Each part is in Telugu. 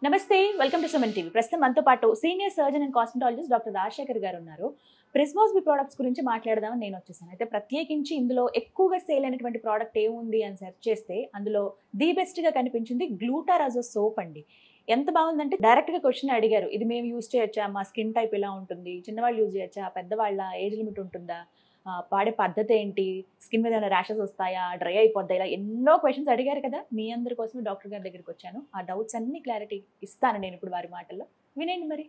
నమస్తే, వెల్కమ్ టు సుమన్ టీవీ. ప్రస్తుతం మనతో పాటు senior surgeon and cosmetologist doctor Rajasekhar గారు ఉన్నారు. ప్రిస్మోస్బీ ప్రొడక్ట్స్ గురించి మాట్లాడదామని నేను వచ్చేసాను. అయితే ప్రత్యేకించి ఇందులో ఎక్కువగా సేల్ అయినటువంటి ప్రోడక్ట్ ఏముంది అని సెర్చ్ చేస్తే అందులో ది బెస్ట్గా కనిపించింది గ్లూటారాజో సోప్ అండి. ఎంత బాగుందంటే డైరెక్ట్గా క్వశ్చన్ అడిగారు, ఇది మేము యూజ్ చేయొచ్చా, మా స్కిన్ టైప్ ఎలా ఉంటుంది, చిన్నవాళ్ళు యూజ్ చేయొచ్చా, పెద్దవాళ్ళ ఏజ్ లిమిట్ ఉంటుందా, పాడే పద్ధతి ఏంటి, స్కిన్ మీద ఏమైనా ర్యాషెస్ వస్తాయా, డ్రై అయిపోద్దా, ఇలా ఎన్నో క్వశ్చన్స్ అడిగారు కదా. మీ అందరి కోసమే డాక్టర్ గారి దగ్గరికి వచ్చాను. ఆ డౌట్స్ అన్ని క్లారిటీ ఇస్తాను నేను ఇప్పుడు వారి మాటల్లో. వినండి మరి.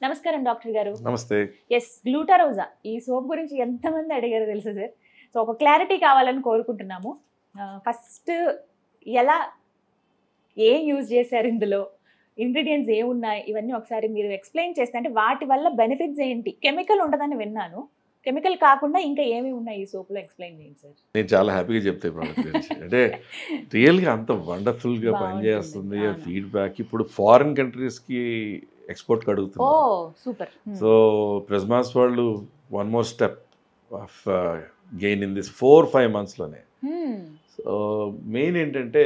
నమస్కారం డాక్టర్ గారు. నమస్తే. ఎస్, గ్లూటారోజా ఈ సోప్ గురించి ఎంతమంది అడిగారు తెలుసా సార్. సో ఒక క్లారిటీ కావాలని కోరుకుంటున్నాము. ఫస్ట్ ఎలా, ఏం యూజ్ చేశారు, ఇందులో ఇంగ్రీడియంట్స్ ఏమున్నాయి, ఇవన్నీ ఒకసారి మీరు ఎక్స్ప్లెయిన్ చేస్తే, అంటే వాటి వల్ల బెనిఫిట్స్ ఏంటి. కెమికల్ ఉండదని విన్నాను, కెమికల్ కాకుండా ఇంకా ఏమి ఉన్నాయి ఈ సోప్లో, ఎక్స్ప్లెయిన్ చేయండి సార్. నేను చాలా హ్యాపీగా చెప్తాను ప్రోడక్ట్ గురించి. అంటే రియల్గా అంత వండర్ఫుల్గా పనిచేస్తుంది. ఫీడ్బ్యాక్ ఇప్పుడు ఫారిన్ కంట్రీస్కి ఎక్స్పోర్ట్కి అడుగుతుంది. సూపర్. సో ప్రిస్మాస్ వాళ్ళు one more step of gain in this 4-5 monthsలోనే. సో మెయిన్ ఏంటంటే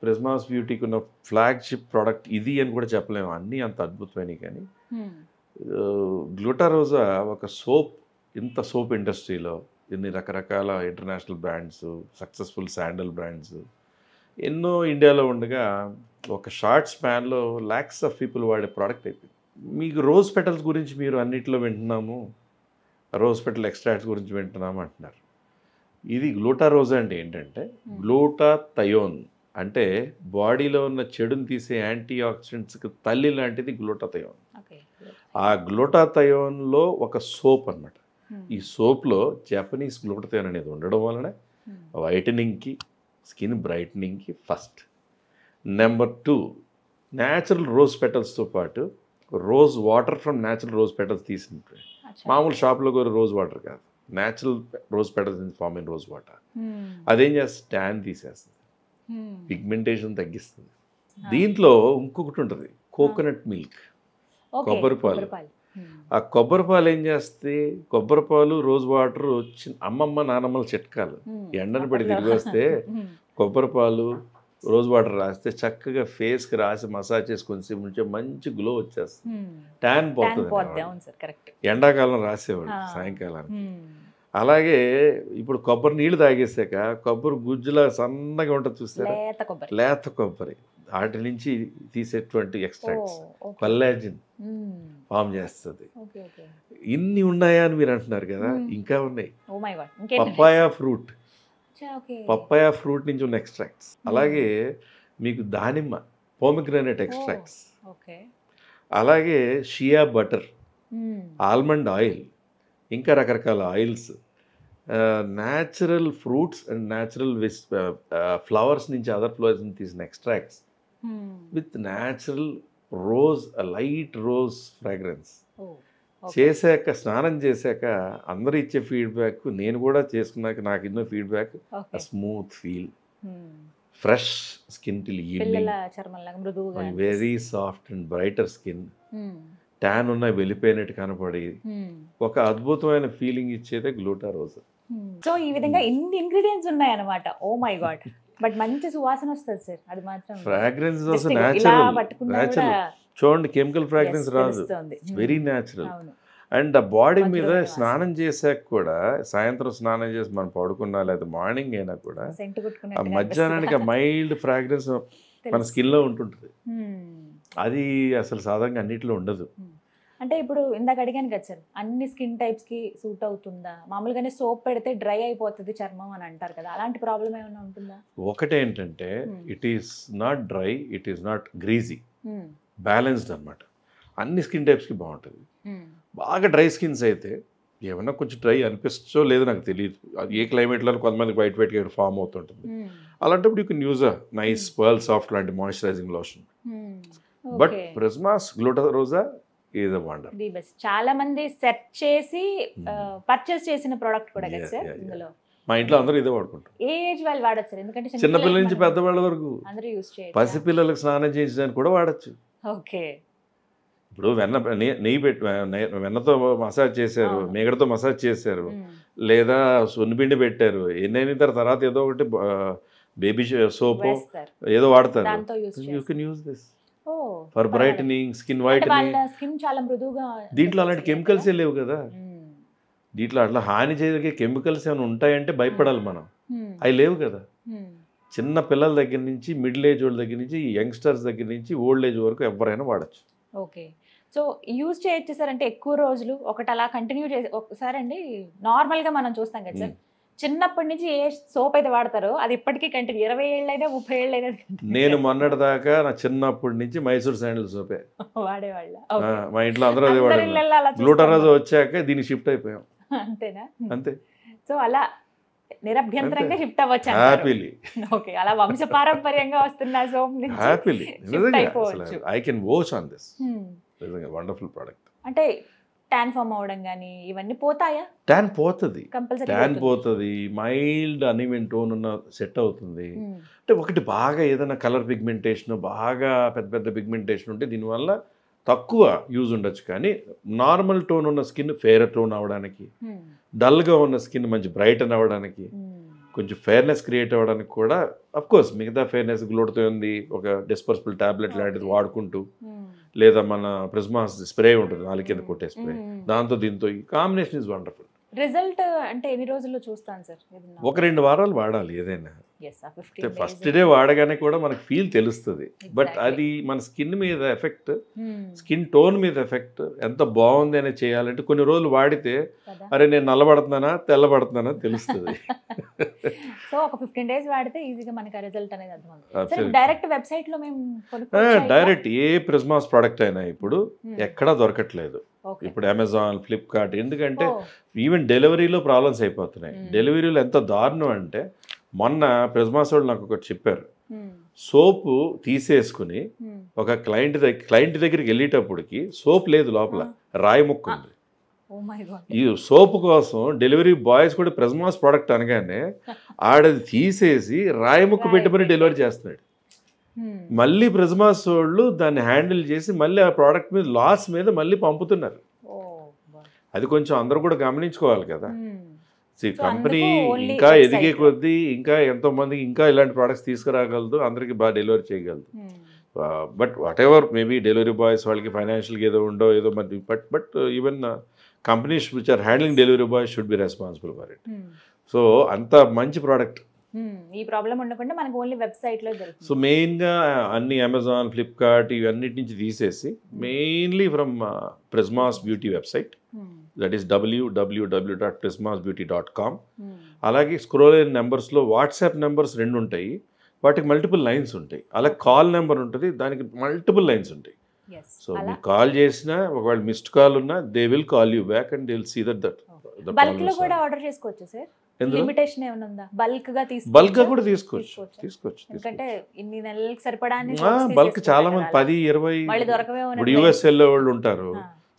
ప్రిస్మాస్ బ్యూటీకి ఉన్న ఫ్లాగ్షిప్ ప్రోడక్ట్ ఇది అని కూడా చెప్పలేము, అన్నీ అంత అద్భుతమైనవి. కానీ గ్లూటారోజా ఒక సోప్, ఇంత సోప్ ఇండస్ట్రీలో ఇన్ని రకరకాల international brands, successful sandal brands ఎన్నో ఇండియాలో ఉండగా ఒక షార్ట్ స్పాన్లో ల్యాక్స్ ఆఫ్ పీపుల్ వాడే ప్రోడక్ట్ అయిపోయింది. మీకు రోజ్ పెటల్స్ గురించి మీరు అన్నిట్లో వింటున్నాము, రోజ్ పెటల్ ఎక్స్ట్రాక్ట్స్ గురించి వింటున్నాము అంటున్నారు. ఇది గ్లూటారోజా అంటే ఏంటంటే గ్లూటాథయోన్, అంటే బాడీలో ఉన్న చెడుని తీసే యాంటీ ఆక్సిడెంట్స్కి తల్లి లాంటిది గ్లూటాథయోన్. ఆ గ్లూటాథయోన్లో ఒక సోప్ అన్నమాట. ఈ సోప్లో జపనీస్ గ్లూటాథయోన్ అనేది ఉండడం వలన వైటనింగ్కి, స్కిన్ బ్రైట్నింగ్కి ఫస్ట్. నెంబర్ 2, న్యాచురల్ రోజ్ పెటల్స్తో పాటు rose water from natural rose petals తీసినట్టు. మామూలు షాప్లో కూడా రోజ్ వాటర్ కాదు, natural rose petals in form in rose water. అదేం చేస్తుంది, ట్యాన్ తీసేస్తుంది, పిగ్మెంటేషన్ తగ్గిస్తుంది. దీంట్లో ఇంకొకటి ఉంటుంది, కోకోనట్ మిల్క్, కొబ్బరి పాలు. ఆ కొబ్బరి పాలు ఏం చేస్తే, కొబ్బరి పాలు, రోజ్ వాటర్ అమ్మమ్మ నానమ్మల చిట్కాలు. ఎండను పడి తిరిగి వస్తే కొబ్బరి పాలు, రోజ్ వాటర్ రాస్తే చక్కగా ఫేస్కి రాసి మసాజ్ చేసుకొని ఉంటే మంచి గ్లో వచ్చేస్తుంది, ట్యాన్ పోతుంది. ఎండాకాలం రాసేవాడు సాయంకాలానికి. అలాగే ఇప్పుడు కొబ్బరి నీళ్ళు తాగేసాక కొబ్బరి గుజ్జులా సన్నగా ఉంటుంది చూస్తారా, లేత కొబ్బరి, వాటి నుంచి తీసేటువంటి ఎక్స్ట్రాక్ట్స్ కొల్లాజిన్ ఫామ్ చేస్తుంది. ఇన్ని ఉన్నాయా అని మీరు అంటున్నారు కదా, ఇంకా ఉన్నాయి. పప్పాయా ఫ్రూట్, పప్పాయా ఫ్రూట్ నుంచి ఉన్న ఎక్స్ట్రాక్ట్స్. అలాగే మీకు దానిమ్మ, పోమిగ్రానేట్ ఎక్స్ట్రాక్ట్స్. అలాగే షియా బటర్, ఆల్మండ్ ఆయిల్, ఇంకా రకరకాల oils, natural fruits and natural flowers నుంచి, అదర్ ఫ్లవర్స్ నుంచి తీసిన extracts with natural rose, light rose fragrance. చేశాక, స్నానం చేశాక అందరూ ఇచ్చే ఫీడ్బ్యాక్, నేను కూడా చేసుకున్నాక నాకు ఇన్నో feedback, smooth feel, fresh skin till evening, very soft and brighter skin, tan ఉన్న వెళ్ళిపోయినట్టు కనపడి ఒక అద్భుతమైన ఫీలింగ్ ఇచ్చేదే గ్లూటారోజా. సో ఈ విధంగా ఇన్ని ఇంగ్రీడియంట్స్ ఉన్నాయి అన్నమాట. ఓ మై గాడ్, బట్ మంచి సువాసన వస్తుంది సార్. అది మాత్రం ఫ్రాగ్రెన్స్ న్యాచురల్. చూడండి, కెమికల్ ఫ్రాగ్రెన్స్ రాదు, వెరీ న్యాచురల్. అండ్ ఆ బాడీ మీద స్నానం చేసాక కూడా, సాయంత్రం స్నానం చేసి మనం పడుకున్నా లేదా మార్నింగ్ అయినా కూడా ఆ మధ్యాహ్నానికి ఆ మైల్డ్ ఫ్రాగ్రెన్స్ మన స్కిన్లో ఉంటుంటుంది. అది అసలు సాధారణంగా అన్నిటిలో ఉండదు. అంటే ఇప్పుడు ఇందాక అడిగాను కదా సార్, అన్ని స్కిన్ టైప్స్కి సూట్ అవుతుందా? మామూలుగానే సోప్ పెడితే డ్రై అయిపోతుంది చర్మం అని అంటారు కదా, అలాంటి ప్రాబ్లం ఏమైనా ఉంటుందా? ఒకటేంటంటే it is not dry, it is not greasy, balanced అనమాట. అన్ని స్కిన్ టైప్స్కి బాగుంటుంది. బాగా డ్రై స్కిన్స్ అయితే ఏమన్నా కొంచెం డ్రై అనిపిస్తో లేదో నాకు తెలియదు, ఏ క్లైమేట్లో కొంతమందికి వైట్గా ఫామ్ అవుతుంటుంది. అలాంటప్పుడు you can use a nice pearl soft లాంటి మాయిశ్చరైజింగ్ లోషన్. బట్ ప్రిస్మాస్ గ్లూటారోజా is a wonder. The best. చాలా మంది సెర్చ్ చేసి పర్చేస్ చేసిన ప్రోడక్ట్ కూడా కదా సార్. ఇందులో మా ఇంట్లో అందరూ ఇదే వాడుకుంటారు. ఏ ఏజ్ వాళ్ళు వాడచ్చు సార్? ఎందుకంటే చిన్నపిల్లల నుంచి పెద్దవాళ్ళ వరకు అందరూ యూజ్ చేయొచ్చు. పసిపిల్లలకు స్నానం చేయించడానికి కూడా వాడచ్చు. ఓకే. ఇప్పుడు నెయ్యి పెట్టి వెన్నతో మసాజ్ చేశారు, మేగడతో మసాజ్ చేశారు, లేదా సున్నిపిండి పెట్టారు, ఎన్నైన తర్వాత ఏదో ఒకటి బేబీ సోప్ ఏదో వాడతారు. You can use this. For brightening, skin అంటే వైటనింగ్. వాళ్ళ స్కిన్ చాలా మృదువుగా దీంట్లో అలాంటి కెమికల్సే లేవు కదా. దీంట్లో అట్లా హాని చేయగలిగే కెమికల్స్ ఏమైనా ఉంటాయంటే భయపడాలి మనం. అవి లేవు కదా. చిన్న పిల్లల దగ్గర నుంచి మిడిల్ ఏజ్ వాళ్ళ దగ్గర నుంచి యంగ్స్టర్స్ దగ్గర నుంచి ఓల్డ్ ఏజ్ వరకు ఎవరైనా వాడచ్చు. ఓకే. సో యూజ్ చేయొచ్చు సార్, అంటే ఎక్కువ రోజులు ఒకటి అలా కంటిన్యూ చేసి ఒకసారి అండి నార్మల్గా మనం చూస్తాం కదా సార్, చిన్నప్పటి నుంచి ఏ సోప్ అయితే వాడతారో అది ఇప్పటికీ కంటిన్యూ 20 ఏళ్ళైనా 30 ఏళ్ళైనా. నేను మొన్నటి దాకా నా చిన్నప్పటి నుంచి మైసూర్ శాండిల్ సోపే వాడేవాళ్ళ. మా ఇంట్లో అందరూ అదే వాడారు. గ్లూటరాజ్ వచ్చాక దీన్ని షిఫ్ట్ అయిపోయాం. అంతేనా? అంతే. సో అలా నిరభ్యంతరంగా షిఫ్ట్ అవ్వచ్చు. హ్యాపీలీ. ఓకే, అలా వంశపారంపర్యంగా వస్తున్న సోప్ నుంచి హ్యాపీలీ అయిపోవచ్చు. I can vouch on this. Wonderful product. అంటే ట్యాన్ ఫామ్ అవడం కానీ ఇవన్నీ పోతాయా? ట్యాన్ పోతుంది, కంపల్సరీ ట్యాన్ పోతుంది. మైల్డ్ అనివెన్ టోన్ ఉన్న సెట్ అవుతుంది. అంటే ఒకటి బాగా ఏదైనా కలర్ పిగ్మెంటేషన్, బాగా పెద్ద పెద్ద పిగ్మెంటేషన్ ఉంటే దీనివల్ల తక్కువ యూజ్ ఉండొచ్చు. కానీ నార్మల్ టోన్ ఉన్న స్కిన్ ఫెయిర్ టోన్ అవ్వడానికి, డల్గా ఉన్న స్కిన్ మంచి బ్రైటన్ అవ్వడానికి, కొంచెం ఫెయిర్నెస్ క్రియేట్ అవ్వడానికి కూడా అఫ్కోర్స్ మిగతా ఫెయిర్నెస్ గ్లోడ్తో ఉంది. ఒక డిస్పర్సిబుల్ టాబ్లెట్ లాంటిది వాడుకుంటూ, లేదా మన ప్రిజ్మాస్ స్ప్రే ఉంటుంది 4 కింద కొట్టే స్ప్రే, దాంతో దీంతో ఈ కాంబినేషన్ ఇస్ వండర్ఫుల్. రిజల్ట్ అంటే ఎన్ని రోజుల్లో చూస్తాను సార్? 1-2 వారాలు వాడాలి ఏదైనా. ఫస్ట్ డే వాడగానే కూడా మనకు ఫీల్ తెలుస్తుంది. బట్ అది మన స్కిన్ మీద ఎఫెక్ట్, స్కిన్ టోన్ మీద ఎఫెక్ట్ ఎంత బాగుంది అనేది చేయాలంటే కొన్ని రోజులు వాడితే అరే నేను నల్లబడుతున్నానా తెల్లబడుతున్నానా తెలుస్తుంది. సో ఒక 15 days వాడితే ఈజీగా మనకి రిజల్ట్ అనేది అర్థమవుతుంది. డైరెక్ట్ వెబ్సైట్ లో మేము డైరెక్ట్ ఏ ప్రిజ్మాస్ ప్రోడక్ట్ అయినా ఇప్పుడు ఎక్కడా దొరకట్లేదు. ఇప్పుడు అమెజాన్, ఫ్లిప్కార్ట్, ఎందుకంటే ఈవెన్ డెలివరీలో ప్రాబ్లమ్స్ అయిపోతున్నాయి. డెలివరీలో ఎంత దారుణం అంటే మొన్న ప్రిజ్మాస్ వాళ్ళు నాకు ఒకటి చెప్పారు. సోపు తీసేసుకుని ఒక క్లయింట్ దగ్గరికి వెళ్ళేటప్పటికి సోప్ లేదు, లోపల రాయి ముక్క ఉంది. ఈ సోప్ కోసం డెలివరీ బాయ్స్ కూడా ప్రిజ్మాస్ ప్రోడక్ట్ అనగానే ఆడది తీసేసి రాయి ముక్క పెట్టుకుని డెలివరీ చేస్తున్నాడు. మళ్ళీ ప్రిజ్మాస్ వాళ్ళు దాన్ని హ్యాండిల్ చేసి మళ్ళీ ఆ ప్రోడక్ట్ మీద లాస్ మీద మళ్ళీ పంపుతున్నారు. అది కొంచెం అందరూ కూడా గమనించుకోవాలి కదా. కంపెనీ ఇంకా ఎదిగే కొద్దీ ఇంకా ఎంతో మందికి ఇంకా ఇలాంటి ప్రోడక్ట్స్ తీసుకురాగలదు, అందరికి బాగా డెలివరీ చేయగలదు. But whatever maybe delivery boys వాళ్ళకి ఫైనాన్షియల్గా ఏదో ఉండో ఏదో మరి, but even companies which are handling delivery boys should be responsible for it. So అంత మంచి ప్రోడక్ట్. ఈ ప్రాబ్లం ఉండకుండా మనకు ఓన్లీ వెబ్సైట్ లో దొరుకుతుంది. సో మెయిన్గా అన్ని అమెజాన్, ఫ్లిప్కార్ట్ ఇవన్నిటి నుంచి తీసేసి mainly from ప్రిజ్మాస్ beauty website, that is www.prismasbeauty.com. అలాగే స్క్రోల్ అయిన నెంబర్స్లో వాట్సాప్ నెంబర్స్ 2 ఉంటాయి, వాటికి మల్టిపుల్ లైన్స్ ఉంటాయి. అలాగే కాల్ నెంబర్ ఉంటుంది, దానికి మల్టిపుల్ లైన్స్ ఉంటాయి. సో మీరు కాల్ చేసినా ఒకవేళ మిస్డ్ కాల్ ఉన్నా they will call you back and they will see that bulk లో కూడా ఆర్డర్ చేసుకోవచ్చు సార్. లిమిటేషన్ ఏమైనా ఉందా? బల్క్ గా కూడా తీసుకోవచ్చు. ఎందుకంటే ఇన్ని నెలలకు సరిపడాన్ని బల్క్ చాలా మంది 10-20 ఇప్పుడు యూఎస్ఏ లో వాళ్ళు ఉంటారు,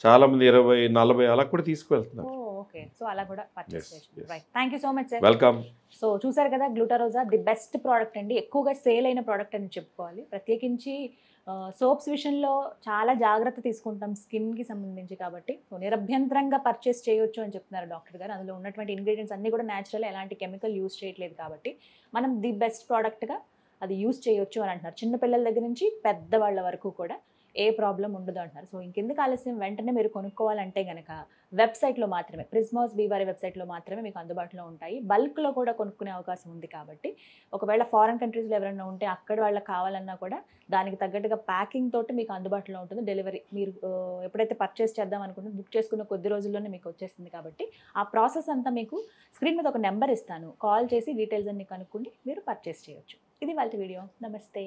చాలా మంది 20-40 అలా కూడా తీసుకువెళ్తున్నారు. ఓకే, సో అలా కూడా పర్చేస్ చేసుకోవచ్చు. Right, thank you so much sir. Welcome. So చూసారు కదా, గ్లూటారోజా ది బెస్ట్ ప్రోడక్ట్ అండి, ఎక్కువగా సేల్ అయిన ప్రోడక్ట్ అని చెప్పుకోవాలి. ప్రత్యేకించి సోప్స్ విషయంలో చాలా జాగ్రత్త తీసుకుంటాం స్కిన్కి సంబంధించి, కాబట్టి సో నిరభ్యంతరంగా పర్చేస్ చేయొచ్చు అని చెప్తున్నారు డాక్టర్ గారు. అందులో ఉన్నటువంటి ఇంగ్రీడియంట్స్ అన్నీ కూడా న్యాచురల్, ఎలాంటి కెమికల్ యూజ్ చేయట్లేదు, కాబట్టి మనం ది బెస్ట్ ప్రోడక్ట్గా అది యూజ్ చేయొచ్చు అని అంటున్నారు. చిన్నపిల్లల దగ్గర నుంచి పెద్దవాళ్ళ వరకు కూడా ఏ ప్రాబ్లం ఉండదు అంటున్నారు. సో ఇంకెందుకు ఆలస్యం, వెంటనే మీరు కొనుక్కోవాలంటే కనుక వెబ్సైట్లో మాత్రమే, ప్రిజ్మాస్ బీవారీ వెబ్సైట్లో మాత్రమే మీకు అందుబాటులో ఉంటాయి. బల్క్లో కూడా కొనుక్కునే అవకాశం ఉంది, కాబట్టి ఒకవేళ ఫారెన్ కంట్రీస్లో ఎవరైనా ఉంటే అక్కడ వాళ్ళకి కావాలన్నా కూడా దానికి తగ్గట్టుగా ప్యాకింగ్ తోటి మీకు అందుబాటులో ఉంటుంది. డెలివరీ మీరు ఎప్పుడైతే పర్చేస్ చేద్దాం అనుకుంటే బుక్ చేసుకున్న కొద్ది రోజుల్లోనే మీకు వచ్చేస్తుంది, కాబట్టి ఆ ప్రాసెస్ అంతా మీకు స్క్రీన్ మీద ఒక నెంబర్ ఇస్తాను, కాల్ చేసి డీటెయిల్స్ అన్ని కనుక్కుండి మీరు పర్చేస్ చేయొచ్చు. ఇది వాళ్ళ వీడియో. నమస్తే.